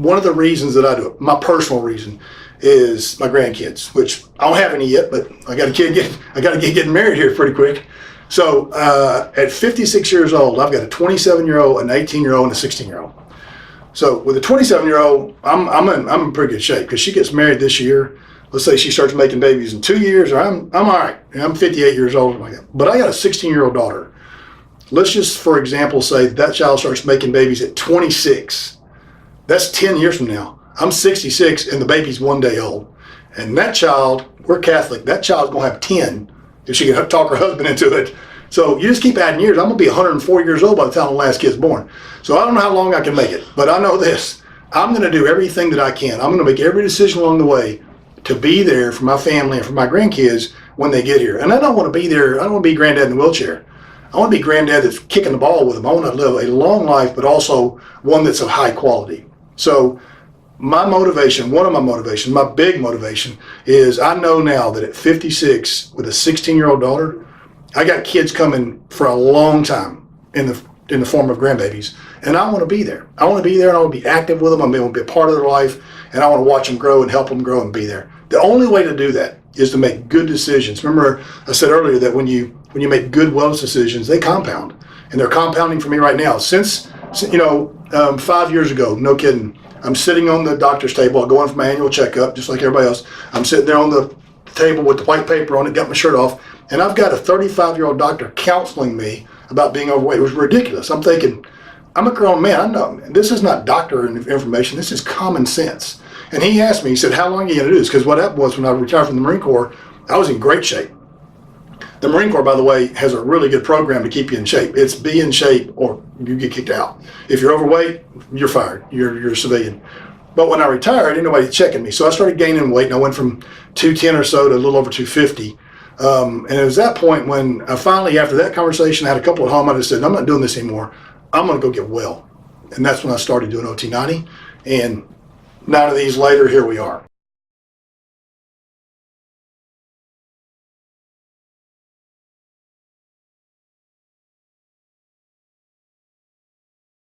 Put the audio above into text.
one of the reasons that I do it, my personal reason, is my grandkids, which I don't have any yet, but I got to get getting married here pretty quick. So at 56 years old, I've got a 27-year-old, an 18-year-old, and a 16-year-old. So with a 27-year-old, I'm in pretty good shape because she gets married this year. Let's say she starts making babies in 2 years, or I'm all right. I'm 58 years old, like that. But I got a 16-year-old daughter. Let's just, for example, say that child starts making babies at 26. That's 10 years from now. I'm 66 and the baby's 1 day old. And that child, we're Catholic, that child's gonna have 10 if she can talk her husband into it. So you just keep adding years. I'm gonna be 104 years old by the time the last kid's born. So I don't know how long I can make it, but I know this. I'm gonna do everything that I can. I'm gonna make every decision along the way to be there for my family and for my grandkids when they get here. And I don't wanna be there, I don't wanna be granddad in a wheelchair. I wanna be granddad that's kicking the ball with them. I wanna live a long life, but also one that's of high quality. So my motivation, one of my motivations, my big motivation is I know now that at 56 with a 16-year-old daughter, I got kids coming for a long time in the form of grandbabies, and I want to be there. I want to be there, and I want to be active with them. I want to be a part of their life, and I want to watch them grow and help them grow and be there. The only way to do that is to make good decisions. Remember, I said earlier that when you make good wellness decisions, they compound, and they're compounding for me right now. Since 5 years ago, no kidding, I'm sitting on the doctor's table. I go in for my annual checkup, just like everybody else. I'm sitting there on the table with the white paper on it, got my shirt off, and I've got a 35-year-old doctor counseling me about being overweight. It was ridiculous. I'm thinking, I'm a grown man. I know this is not doctor information. This is common sense. And he asked me, he said, how long are you going to do this? Because what happened was when I retired from the Marine Corps, I was in great shape. The Marine Corps, by the way, has a really good program to keep you in shape. It's be in shape or you get kicked out. If you're overweight, you're fired. You're a civilian. But when I retired, ain't nobody checking me. So I started gaining weight, and I went from 210 or so to a little over 250. And it was that point when I finally, after that conversation, I had a couple at home. I just said, I'm not doing this anymore. I'm going to go get well. And that's when I started doing OT90. And 9 of these later, here we are.